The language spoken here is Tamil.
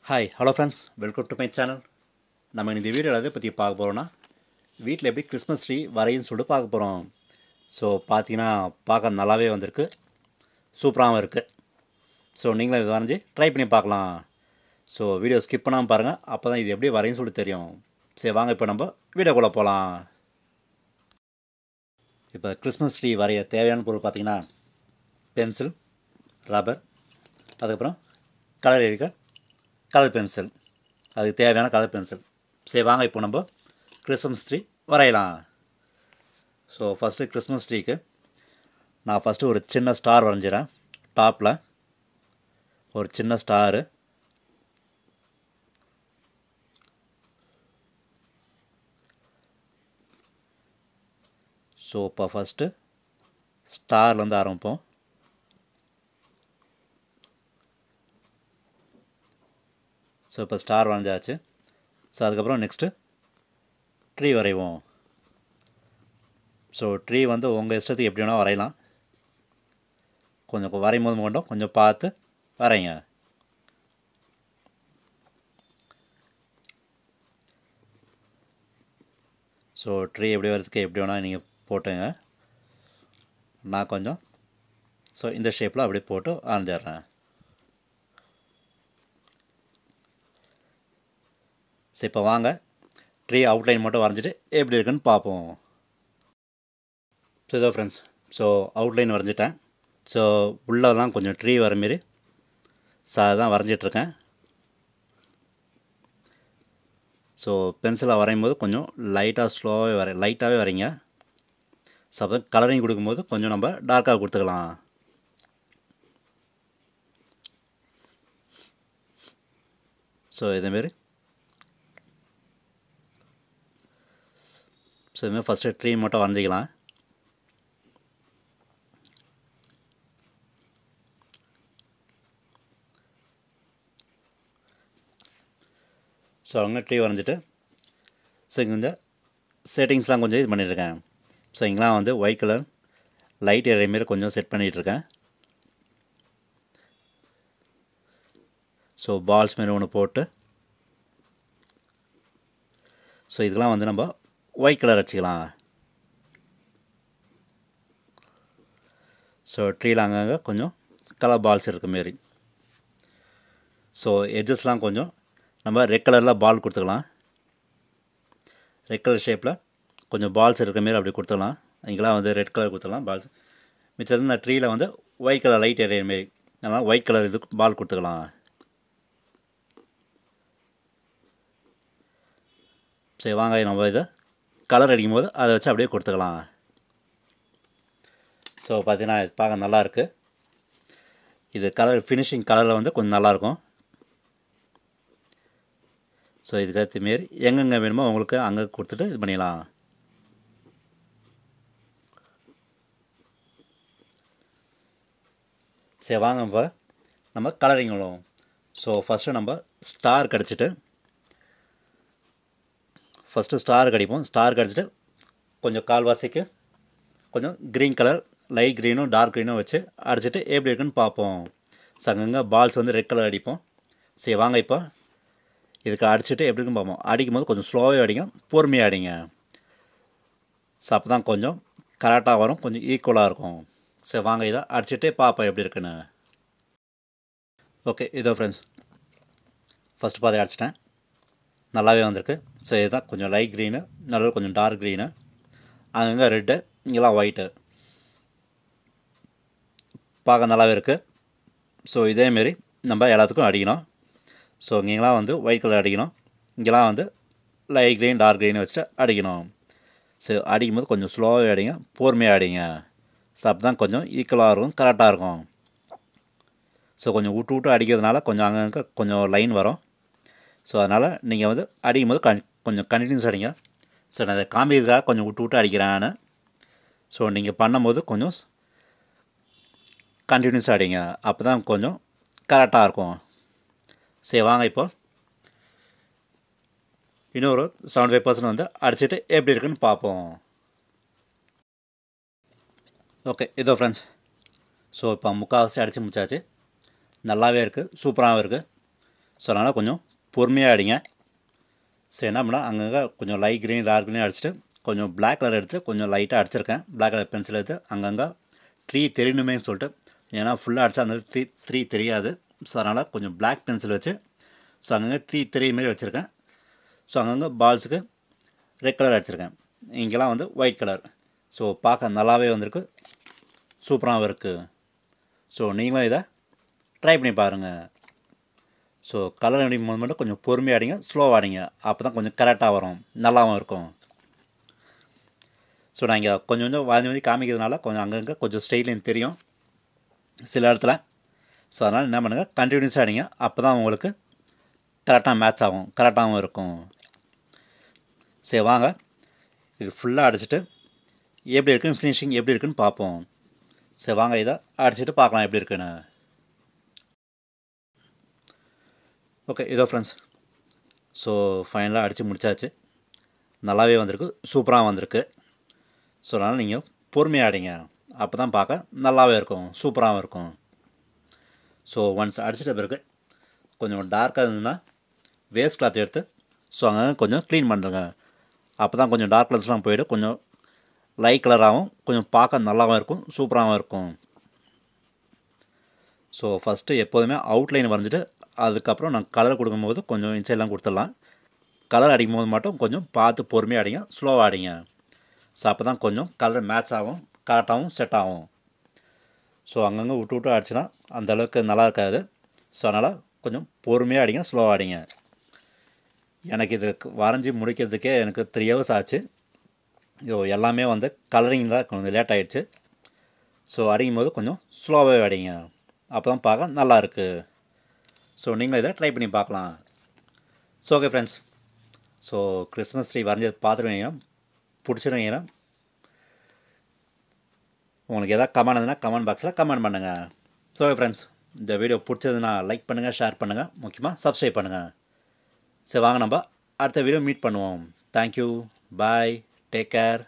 Hi hello friends, welcome to my channel. நம்ம இந்த வீடியோவில் எதை பற்றி பார்க்க போகிறோன்னா, வீட்டில் எப்படி கிறிஸ்மஸ் ட்ரீ வரையின்னு சொல்லிட்டு பார்க்க போகிறோம். ஸோ பார்த்தீங்கன்னா பார்க்க நல்லாவே வந்திருக்கு, சூப்பராகவும் இருக்குது. ஸோ நீங்களும் இது வரைஞ்சி ட்ரை பண்ணி பார்க்கலாம். ஸோ வீடியோ ஸ்கிப் பண்ணாமல் பாருங்கள், அப்போ தான் இது எப்படி வரையின்னு சொல்லிட்டு தெரியும். சரி வாங்க இப்போ நம்ம வீடியோக்குள்ளே போகலாம். இப்போ கிறிஸ்மஸ் ட்ரீ வரைய தேவையான பொருள் பார்த்திங்கன்னா பென்சில், ரப்பர், அதுக்கப்புறம் கலர் எரிக்க கலர் பென்சில், அதுக்கு தேவையான கலர் பென்சில். சரி வாங்க இப்போ நம்ம கிறிஸ்மஸ் ட்ரீ வரையலாம். ஸோ ஃபஸ்ட்டு கிறிஸ்மஸ் ட்ரீக்கு நான் ஃபஸ்ட்டு ஒரு சின்ன ஸ்டார் வரைஞ்சிடறேன். டாப்பில் ஒரு சின்ன ஸ்டாரு, ஸோ இப்போ ஃபஸ்ட்டு ஸ்டார்லேருந்து ஆரம்பிப்போம். ஸோ இப்போ ஸ்டார் வரைஞ்சாச்சு. ஸோ அதுக்கப்புறம் நெக்ஸ்ட்டு ட்ரீ வரைவோம். ஸோ ட்ரீ வந்து உங்கள் இஷ்டத்துக்கு எப்படி வேணால் வரையலாம். கொஞ்சம் வரையும் போது மட்டும் கொஞ்சம் பார்த்து வரைங்க. ஸோ ட்ரீ எப்படி வரைறதுக்கு எப்படி வேணால் நீங்கள் போட்டுங்க. நான் கொஞ்சம் ஸோ இந்த ஷேப்பில் அப்படியே போட்டு வரைஞ்சிட்றேன். சரி இப்போ வாங்க ட்ரீ அவுட்லைன் மட்டும் வரைஞ்சிட்டு எப்படி இருக்குன்னு பார்ப்போம். ஸோ இதோ ஃப்ரெண்ட்ஸ், ஸோ அவுட்லைன் வரைஞ்சிட்டேன். ஸோ உள்ளெல்லாம் கொஞ்சம் ட்ரீ வர மாரி தான் வரைஞ்சிட்ருக்கேன். ஸோ பென்சிலை வரையும் போது கொஞ்சம் லைட்டாகவே வரைங்க. ஸோ அப்போ கலரிங் கொடுக்கும்போது கொஞ்சம் நம்ம டார்க்காக கொடுத்துக்கலாம். ஸோ இதேமாரி இதுமாதிரி ஃபஸ்ட்டு ட்ரீ மட்டும் வரைஞ்சிக்கலாம். ஸோ அங்கே ட்ரீ வரைஞ்சிட்டு ஸோ இங்கே இந்த செட்டிங்ஸ்லாம் கொஞ்சம் இது பண்ணியிருக்கேன். ஸோ இங்கெலாம் வந்து ஒயிட் கலர் லைட் ஏரியா மாரி கொஞ்சம் செட் பண்ணிகிட்ருக்கேன். ஸோ பால்ஸ் மாரி ஒன்று போட்டு ஸோ இதெல்லாம் வந்து நம்ம ஒயிட் கலர் வச்சுக்கலாம். ஸோ ட்ரீயில் அங்கங்கே கொஞ்சம் கலர் பால்ஸ் இருக்க மாரி. ஸோ எட்ஜஸ்லாம் கொஞ்சம் நம்ம ரெட் கலரில் பால் கொடுத்துக்கலாம். ரெட் கலர் ஷேப்பில் கொஞ்சம் பால்ஸ் இருக்க மாரி அப்படி கொடுத்துக்கலாம். இங்கெல்லாம் வந்து ரெட் கலர் கொடுத்துக்கலாம் பால்ஸ். மிச்சம் இந்த ட்ரீயில் வந்து ஒயிட் கலர் லைட் ஏரியா மாரி, அதனால் ஒயிட் கலர் இது பால் கொடுத்துக்கலாம். சரி வாங்க நம்ம இதை கலர் அடிக்கும் போது அதை வச்சு அப்படியே கொடுத்துக்கலாம். ஸோ பார்த்தீங்கன்னா இது பார்க்க நல்லாயிருக்கு. இது கலர் ஃபினிஷிங் கலரில் வந்து கொஞ்சம் நல்லாயிருக்கும். ஸோ இதுக்கேற்ற மாரி எங்கெங்கே வேணுமோ உங்களுக்கு அங்கே கொடுத்துட்டு இது பண்ணிடலாம். சரி வாங்க இப்போ நம்ம கலரிங் விடுவோம். ஸோ ஃபஸ்ட்டு நம்ம ஸ்டார் கடிச்சிட்டு ஸ்டார் கடிச்சிட்டு கொஞ்சம் கால்வாசிக்கு கொஞ்சம் க்ரீன் கலர் லைட் க்ரீனும் டார்க் க்ரீனும் வச்சு அடிச்சுட்டு எப்படி இருக்குன்னு பார்ப்போம். ஸோ அங்கங்கே பால்ஸ் வந்து ரெட் கலர் அடிப்போம். சரி வாங்க இப்போ இதுக்கு அடிச்சுட்டு எப்படி இருக்குன்னு பார்ப்போம். அடிக்கும்போது கொஞ்சம் ஸ்லோவாக அடிங்க, பொறுமையாக அடிங்க. ஸோ அப்போ தான் கொஞ்சம் கரெக்டாக வரும், கொஞ்சம் ஈக்குவலாக இருக்கும். சரி வாங்க இதை அடிச்சுட்டே பார்ப்போம் எப்படி இருக்குன்னு. ஓகே இதோ ஃப்ரெண்ட்ஸ், ஃபஸ்ட்டு பாதி அடிச்சிட்டேன், நல்லாவே வந்திருக்கு. ஸோ இதுதான் கொஞ்சம் லைட் க்ரீனு, நல்லா கொஞ்சம் டார்க் க்ரீனு, அங்கங்கே ரெட்டு, இங்கெல்லாம் ஒயிட்டு, பார்க்க நல்லாவே இருக்குது. ஸோ இதேமாரி நம்ம எல்லாத்துக்கும் அடிக்கணும். ஸோ இங்கெல்லாம் வந்து ஒயிட் கலர் அடிக்கணும், இங்கெல்லாம் வந்து லைட் க்ரீன் டார்க் க்ரீன் வச்சுட்டு அடிக்கணும். ஸோ அடிக்கும்போது கொஞ்சம் ஸ்லோவாக அடிங்க, பொறுமையாக அடிங்க. ஸோ அப்போ தான் கொஞ்சம் ஈக்குவலாக இருக்கும், கரெக்டாக இருக்கும். ஸோ கொஞ்சம் விட்டு அடிக்கிறதுனால கொஞ்சம் அங்கங்கே கொஞ்சம் லைன் வரும். ஸோ அதனால் நீங்கள் வந்து அடிக்கும்போது கொஞ்சம் கண்டினியூஸ் அடிங்க. ஸோ நான் அதை காமிக்கிறதுக்காக கொஞ்சம் விட்டு அடிக்கிறேன் நான். ஸோ நீங்கள் பண்ணும்போது கொஞ்சம் கண்டினியூஸ் அடிங்க, அப்போ தான் கொஞ்சம் கரெக்டாக இருக்கும். சரி வாங்க இப்போ இன்னொரு 75% வந்து அடிச்சுட்டு எப்படி இருக்குன்னு பார்ப்போம். ஓகே இதோ ஃப்ரெண்ட்ஸ், ஸோ இப்போ முக்கால்வாசி அடித்து முடிச்சாச்சு. நல்லாவே இருக்குது, சூப்பராகவும் இருக்குது. ஸோ அதனால் கொஞ்சம் பொறுமையாக அடிங்க. சரி, என்ன பண்ணால் அங்கங்கே கொஞ்சம் லைட் க்ரீன் டார்க் க்ரீன் அடிச்சுட்டு கொஞ்சம் பிளாக் கலர் எடுத்து கொஞ்சம் லைட்டாக அடிச்சிருக்கேன். பிளாக் கலர் பென்சில் எடுத்து அங்கங்கே ட்ரீ தெரியணுமே சொல்லிட்டு, ஏன்னா ஃபுல்லாக அடித்தா அந்த ட்ரீ தெரியாது. ஸோ அதனால் கொஞ்சம் பிளாக் பென்சில் வச்சு ஸோ அங்கங்கே ட்ரீ தெரிய மாரி வச்சுருக்கேன். ஸோ அங்கங்கே பால்ஸுக்கு ரெட் கலர் அடிச்சிருக்கேன். இங்கெல்லாம் வந்து ஒயிட் கலர். ஸோ பார்க்க நல்லாவே வந்திருக்கு, சூப்பராகவும் இருக்குது. ஸோ நீங்களும் இதை ட்ரை பண்ணி பாருங்கள். ஸோ கலர் அடிக்கும் போது மட்டும் கொஞ்சம் பொறுமையாக அடிங்க, ஸ்லோவாக அடிங்க. அப்போ தான் கொஞ்சம் கரெக்டாக வரும், நல்லாவும் இருக்கும். ஸோ நான் இங்கே கொஞ்சம் கொஞ்சம் வாந்தி காமிக்கிறதுனால கொஞ்சம் அங்கங்கே கொஞ்சம் ஸ்டைலிங் தெரியும் சில இடத்துல. ஸோ அதனால் என்ன பண்ணுங்கள், கண்டினியூஸாக அடிங்க. அப்போ தான் உங்களுக்கு கரெக்டாக மேட்ச் ஆகும், கரெக்டாகவும் இருக்கும். சரி வாங்க, இது ஃபுல்லாக அடிச்சுட்டு எப்படி இருக்குன்னு ஃபினிஷிங் எப்படி இருக்குன்னு பார்ப்போம். சரி வாங்க, இதை அடிச்சுட்டு பார்க்கலாம் எப்படி இருக்குன்னு. ஓகே, இதோ ஃப்ரெண்ட்ஸ், ஸோ ஃபைனலாக அடித்து முடித்தாச்சு. நல்லாவே வந்திருக்கு, சூப்பராக வந்திருக்கு. ஸோ அதனால் நீங்கள் பொறுமையாக அடிங்க, அப்போ தான் பார்க்க நல்லாவே இருக்கும், சூப்பராகவும் இருக்கும். ஸோ ஒன்ஸ் அடிச்சிட்ட பிறகு கொஞ்சம் டார்க்காக இருந்ததுன்னா வேஸ்ட் கிளாத் எடுத்து ஸோ அங்கே கொஞ்சம் க்ளீன் பண்ணுறங்க. அப்போ தான் கொஞ்சம் டார்க் கலர்ஸ்லாம் போய்ட்டு கொஞ்சம் லைட் கலராகவும் கொஞ்சம் பார்க்க நல்லாவும் இருக்கும், சூப்பராகவும் இருக்கும். ஸோ ஃபஸ்ட்டு எப்போதுமே அவுட்லைன் வரைஞ்சிட்டு அதுக்கப்புறம் நான் கலர் கொடுக்கும்போது கொஞ்சம் இன்சைட்லாம் கொடுத்துடலாம். கலர் அடிக்கும் போது மட்டும் கொஞ்சம் பார்த்து பொறுமையாக அடிங்க, ஸ்லோவாக அடிங்க. ஸோ அப்போ தான் கொஞ்சம் கலர் மேட்ச் ஆகும், கரெக்டாகவும் செட் ஆகும். ஸோ அங்கங்கே விட்டு விட்டு அடிச்சுனா அந்தளவுக்கு நல்லா இருக்காது. ஸோ அதனால் கொஞ்சம் பொறுமையாக அடிங்க, ஸ்லோவாக அடிங்க. எனக்கு இது வரைஞ்சி முடிக்கிறதுக்கே எனக்கு 3 hours ஆச்சு. ஸோ எல்லாமே வந்து கலரிங் தான் கொஞ்சம் லேட் ஆகிடுச்சு. ஸோ அடிக்கும் போது கொஞ்சம் ஸ்லோவாகவே அடிங்க, அப்போ தான் பார்க்க நல்லாயிருக்கு. ஸோ நீங்களும் இதை ட்ரை பண்ணி பார்க்கலாம். So okay friends, so Christmas tree வரைஞ்சது பார்த்துருவீங்க, பிடிச்சிருவீங்கன்னா உங்களுக்கு எதாவது கமெண்ட் இருந்ததுன்னா கமெண்ட் பாக்ஸில் கமெண்ட் பண்ணுங்கள். ஸோ ஓகே ஃப்ரெண்ட்ஸ், இந்த வீடியோ பிடிச்சதுன்னா லைக் பண்ணுங்கள், ஷேர் பண்ணுங்கள், முக்கியமாக சப்ஸ்கிரைப் பண்ணுங்கள். சரி வாங்க, நம்ம அடுத்த வீடியோ மீட் பண்ணுவோம். Thank you, bye, take care.